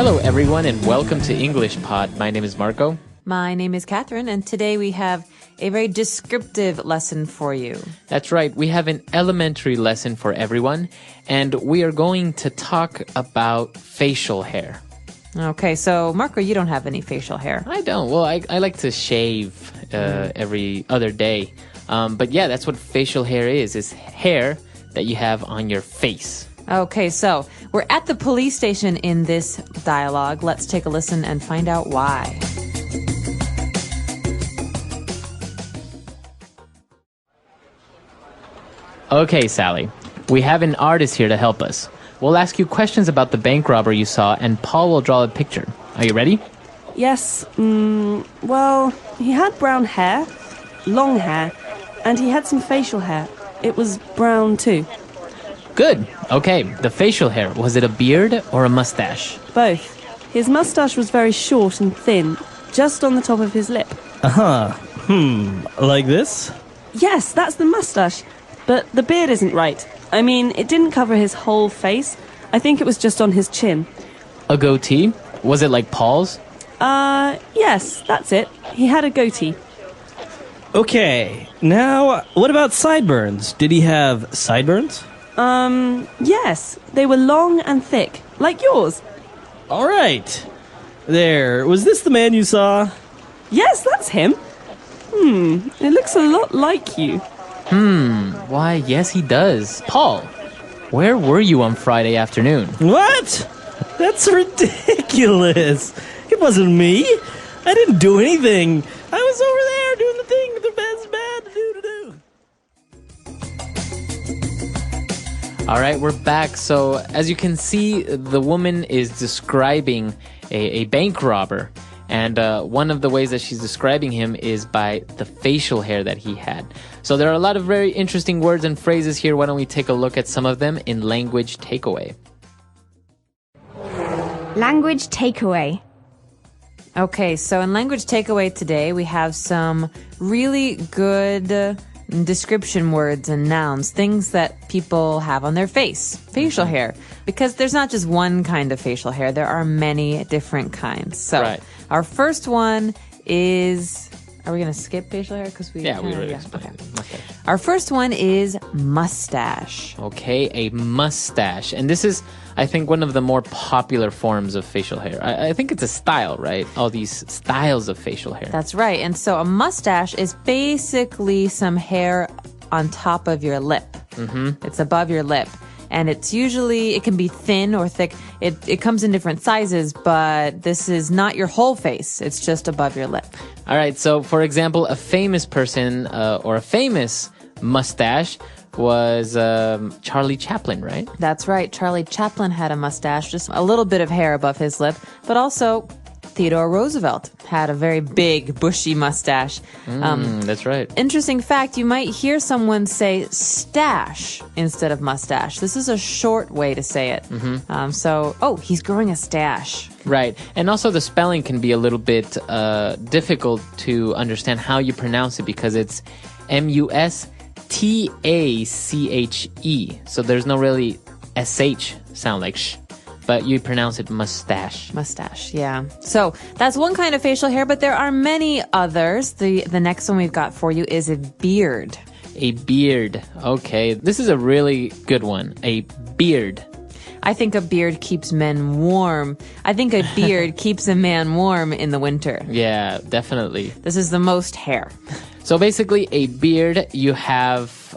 Hello, everyone, and welcome to English Pod. My name is Marco. My name is Catherine, and today we have a very descriptive lesson for you. That's right. We have an elementary lesson for everyone, and we are going to talk about facial hair. Okay, so Marco, you don't have any facial hair. I don't. Well, I like to shave every other day. But yeah, that's what facial hair is hair that you have on your face. Okay, so we're at the police station in this dialogue. Let's take a listen and find out why. Okay, Sally. We have an artist here to help us. We'll ask you questions about the bank robber you saw, and Paul will draw a picture. Are you ready? Yes, well, he had brown hair, long hair, and he had some facial hair. It was brown too. Good. Okay, the facial hair. Was it a beard or a mustache? Both. His mustache was very short and thin, just on the top of his lip. Like this? Yes, that's the mustache. But the beard isn't right. I mean, it didn't cover his whole face. I think it was just on his chin. A goatee? Was it like Paul's? Yes, that's it. He had a goatee. Okay, now, what about sideburns? Did he have sideburns? Yes. They were long and thick, like yours. All right. There, was this the man you saw? Yes, that's him. It looks a lot like you. Why, yes, he does. Paul, where were you on Friday afternoon? What? That's ridiculous. It wasn't me. I didn't do anything. I was over there doing the thing the best bad to do. All right, we're back. So, as you can see, the woman is describing a bank robber. And one of the ways that she's describing him is by the facial hair that he had. So there are a lot of very interesting words and phrases here. Why don't we take a look at some of them in Language Takeaway? Language takeaway. Okay, so in language takeaway today, we have some really good description words and nouns, things that people have on their face, facial hair, because there's not just one kind of facial hair, there are many different kinds. So our first one is, are we going to skip facial hair? We already explained it. Okay. Our first one is mustache. Okay, a mustache. And this is, I think, one of the more popular forms of facial hair. I think it's a style, right? All these styles of facial hair. That's right. And so a mustache is basically some hair on top of your lip. Mm-hmm. It's above your lip. And it's usually, it can be thin or thick. It comes in different sizes, but this is not your whole face. It's just above your lip. All right. So, for example, a famous person or a famous mustache was Charlie Chaplin, right? That's right. Charlie Chaplin had a mustache, just a little bit of hair above his lip, but also Theodore Roosevelt had a very big, bushy mustache. That's right. Interesting fact, you might hear someone say stash instead of mustache. This is a short way to say it. He's growing a stash. Right. And also the spelling can be a little bit difficult to understand how you pronounce it because it's M-U-S-T-A-C-H-E. So there's no really SH sound like sh. But you pronounce it mustache. Mustache, yeah. So that's one kind of facial hair, but there are many others. The next one we've got for you is a beard. A beard. Okay, this is a really good one. A beard. I think a beard keeps men warm. I think a beard keeps a man warm in the winter. Yeah, definitely. This is the most hair. So basically, a beard, you have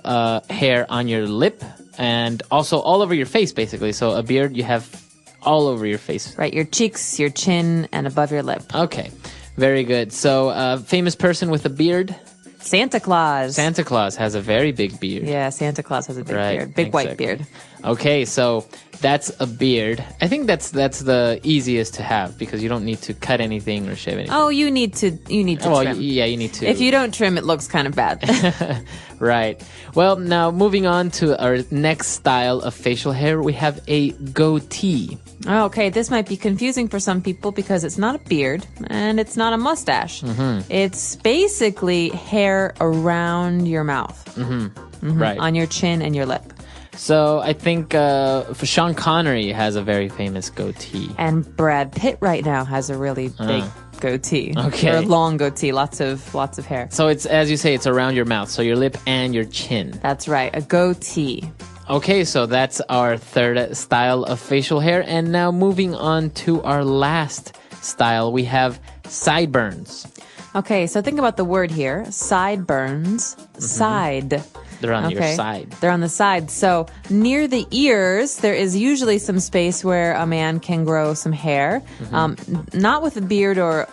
hair on your lip and also all over your face, basically. So a beard, you have all over your face. Right, your cheeks, your chin, and above your lip. Okay, very good. So, famous person with a beard? Santa Claus. Santa Claus has a very big beard. Yeah, Santa Claus has a big beard. Big white beard. Okay, so that's a beard. I think that's the easiest to have because you don't need to cut anything or shave anything. Oh, you need to trim. Yeah, you need to. If you don't trim, it looks kind of bad. Right. Well, now moving on to our next style of facial hair, we have a goatee. Okay, this might be confusing for some people because it's not a beard and it's not a mustache. Mm-hmm. It's basically hair around your mouth. Mm-hmm. Right. On your chin and your lip. So I think for Sean Connery has a very famous goatee. And Brad Pitt right now has a really big goatee. Okay. Or a long goatee, lots of hair. So it's, as you say, it's around your mouth, so your lip and your chin. That's right, a goatee. Okay, so that's our third style of facial hair. And now moving on to our last style, we have sideburns. Okay, so think about the word here. Sideburns. Side. They're on your side. They're on the side. So near the ears, there is usually some space where a man can grow some hair. Not with a beard or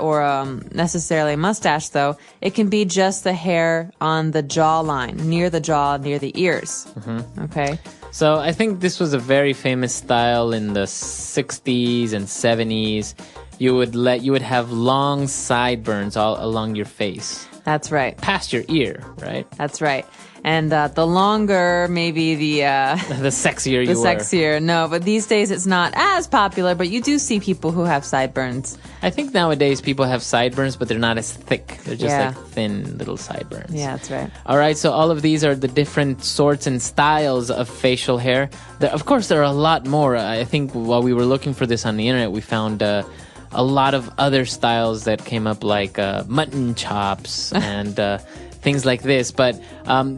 necessarily a mustache, though. It can be just the hair on the jawline, near the jaw, near the ears. Okay. So I think this was a very famous style in the 60s and 70s. You would have long sideburns all along your face, That's right. past your ear, right? That's right. And the longer, maybe the The sexier the you were. sexier. No, but these days it's not as popular. But you do see people who have sideburns. I think nowadays people have sideburns, but they're not as thick. They're just Yeah. like thin little sideburns. Yeah, that's right. All right, so all of these are the different sorts and styles of facial hair. Of course, there are a lot more. I think while we were looking for this on the internet, we found a lot of other styles that came up, like mutton chops and things like this. But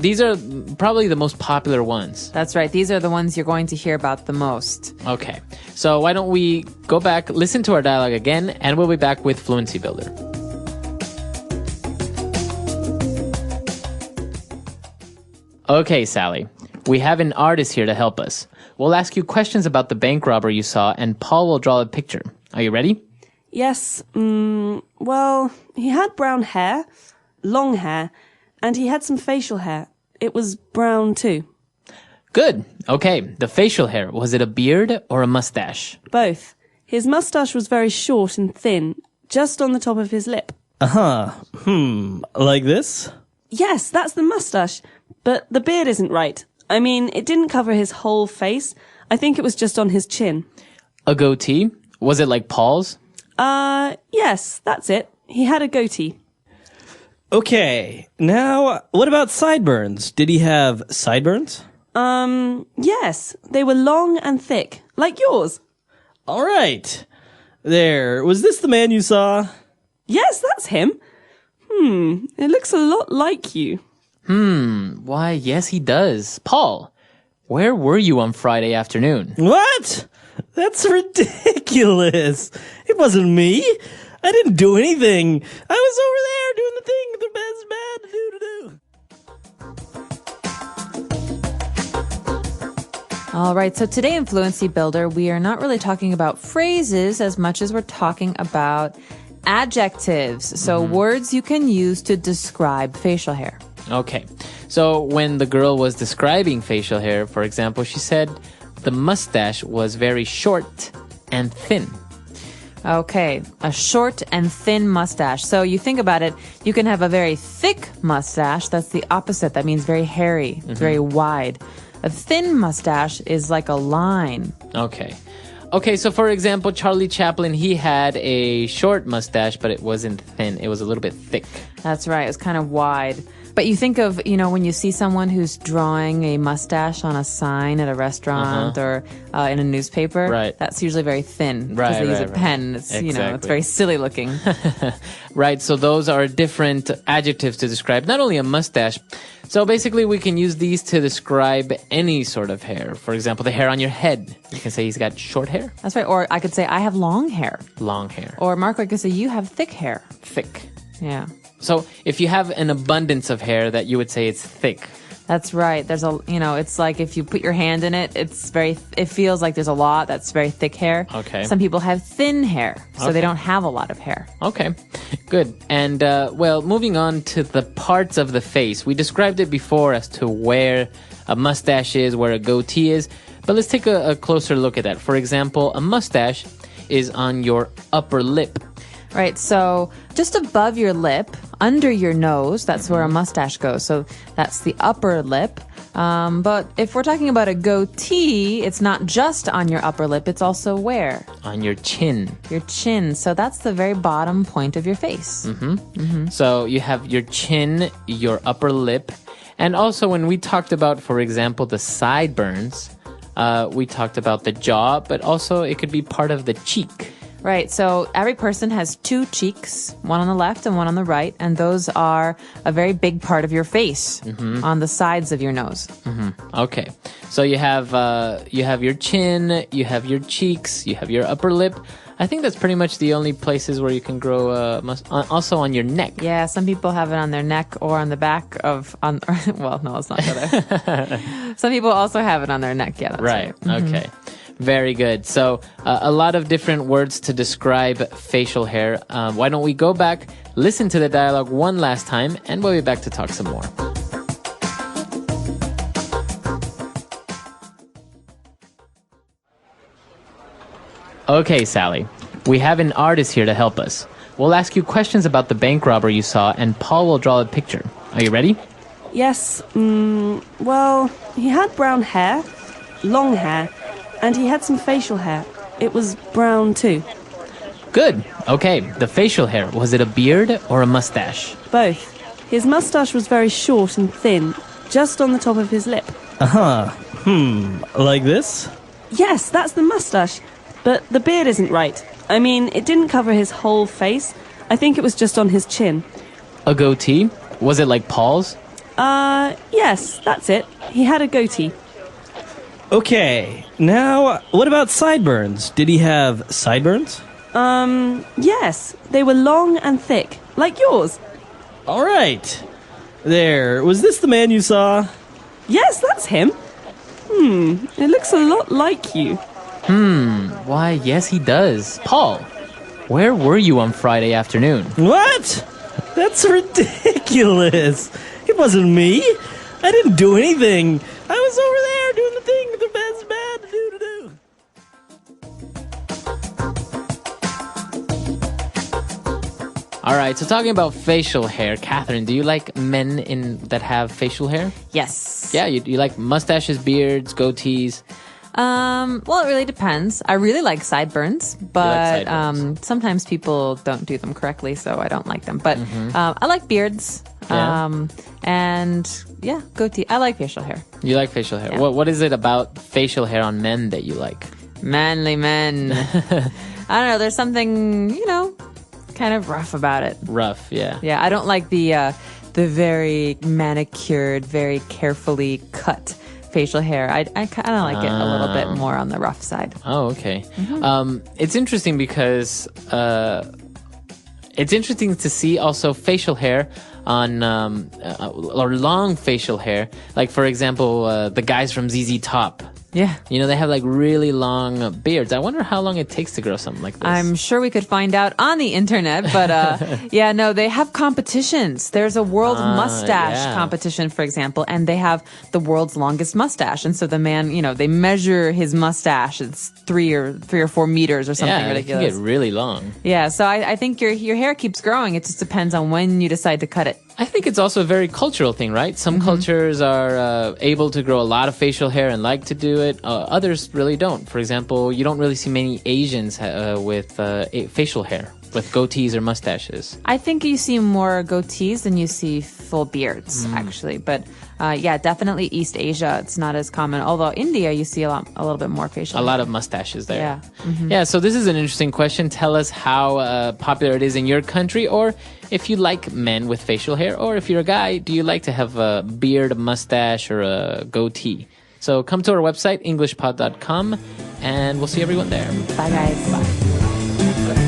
these are probably the most popular ones. That's right. These are the ones you're going to hear about the most. Okay, so why don't we go back, listen to our dialogue again, and we'll be back with Fluency Builder. Okay, Sally, we have an artist here to help us. We'll ask you questions about the bank robber you saw, and Paul will draw a picture. Are you ready? Yes, well, he had brown hair, long hair, and he had some facial hair. It was brown too. Good. Okay, the facial hair. Was it a beard or a mustache? Both. His mustache was very short and thin, just on the top of his lip. Like this? Yes, that's the mustache. But the beard isn't right. I mean, it didn't cover his whole face. I think it was just on his chin. A goatee? Was it like Paul's? Yes, that's it. He had a goatee. Okay, now, what about sideburns? Did he have sideburns? Yes, they were long and thick, like yours. All right. There, was this the man you saw? Yes, that's him. It looks a lot like you. Why, yes, he does. Paul, where were you on Friday afternoon? What? That's ridiculous. It wasn't me. I didn't do anything. I was over there doing the thing the best bad to do. All right. So today in Fluency Builder, we are not really talking about phrases as much as we're talking about adjectives. So words you can use to describe facial hair. Okay, so when the girl was describing facial hair, for example, she said the mustache was very short and thin. Okay, a short and thin mustache. So you think about it, you can have a very thick mustache. That's the opposite. That means very hairy, very wide. A thin mustache is like a line. Okay. Okay, so for example, Charlie Chaplin, he had a short mustache, but it wasn't thin. It was a little bit thick. That's right. It's kind of wide. But you think of, when you see someone who's drawing a mustache on a sign at a restaurant or in a newspaper, Right. that's usually very thin because Right, they use right, a right. pen. It's, it's Exactly. very silly looking. Right, so those are different adjectives to describe not only a mustache. So basically we can use these to describe any sort of hair. For example, the hair on your head. You can say he's got short hair, That's right. Or I could say, I have long hair. long hair, Or Marco, I could say, you have thick hair. thick. Yeah. So if you have an abundance of hair, that you would say it's thick. That's right. There's it's like if you put your hand in it, it feels like there's a lot. That's very thick hair. Okay. Some people have thin hair, so Okay. they don't have a lot of hair. Okay, good. And, moving on to the parts of the face. We described it before as to where a mustache is, where a goatee is. But let's take a closer look at that. For example, a mustache is on your upper lip. Right. So just above your lip, under your nose, that's where a mustache goes. So that's the upper lip. But if we're talking about a goatee, it's not just on your upper lip. It's also where? On your chin. Your chin. So that's the very bottom point of your face. So you have your chin, your upper lip, And also when we talked about, for example, the sideburns, we talked about the jaw, but also it could be part of the cheek. Right. So every person has two cheeks, one on the left and one on the right. And those are a very big part of your face on the sides of your nose. Okay. So you have your chin, you have your cheeks, you have your upper lip. I think that's pretty much the only places where you can grow also on your neck. Yeah, some people have it on their neck or on the back of well, no, it's not there. Some people also have it on their neck. Yeah, that's Right. Okay. Very good. So a lot of different words to describe facial hair. Why don't we go back, listen to the dialogue one last time, and we'll be back to talk some more. Okay, Sally. We have an artist here to help us. We'll ask you questions about the bank robber you saw, and Paul will draw a picture. Are you ready? Yes, well, he had brown hair, long hair, and he had some facial hair. It was brown too. Good. Okay, the facial hair. Was it a beard or a mustache? Both. His mustache was very short and thin, just on the top of his lip. Like this? Yes, that's the mustache. But the beard isn't right. I mean, it didn't cover his whole face. I think it was just on his chin. A goatee? Was it like Paul's? Yes, that's it. He had a goatee. Okay, now, what about sideburns? Did he have sideburns? Yes. They were long and thick, like yours. All right. There, was this the man you saw? Yes, that's him. It looks a lot like you. Why, yes, he does. Paul, where were you on Friday afternoon? What? That's ridiculous. It wasn't me. I didn't do anything. I was over there doing the thing the best bad to do. All right, so talking about facial hair, Catherine, do you like men that have facial hair? Yes. Yeah, you like mustaches, beards, goatees. Well, it really depends. I really like sideburns, but sideburns. sometimes people don't do them correctly, so I don't like them. But I like beards. Yeah. And yeah, goatee. I like facial hair. You like facial hair. Yeah. What is it about facial hair on men that you like? Manly men. I don't know. There's something, kind of rough about it. Rough, yeah. Yeah, I don't like the very manicured, very carefully cut facial hair. I kind of like it a little bit more on the rough side. Oh, okay. It's interesting because it's interesting to see also facial hair on or long facial hair. Like, for example, the guys from ZZ Top. Yeah. They have like really long beards. I wonder how long it takes to grow something like this. I'm sure we could find out on the internet, but yeah, no, they have competitions. There's a world mustache competition, for example, and they have the world's longest mustache. And so the man, they measure his mustache. It's 3 or 4 meters or something ridiculous. It can get really long. Yeah, so I think your hair keeps growing. It just depends on when you decide to cut it. I think it's also a very cultural thing, right? Some cultures are able to grow a lot of facial hair and like to do it. Others really don't. For example, you don't really see many Asians with facial hair, with goatees or mustaches. I think you see more goatees than you see full beards, actually. But yeah, definitely East Asia, it's not as common. Although India, you see a little bit more facial hair. A lot of mustaches there. Yeah. Yeah, so this is an interesting question. Tell us how popular it is in your country, or if you like men with facial hair, or if you're a guy, do you like to have a beard, a mustache, or a goatee? So come to our website, englishpod.com, and we'll see everyone there. Bye, guys. Bye.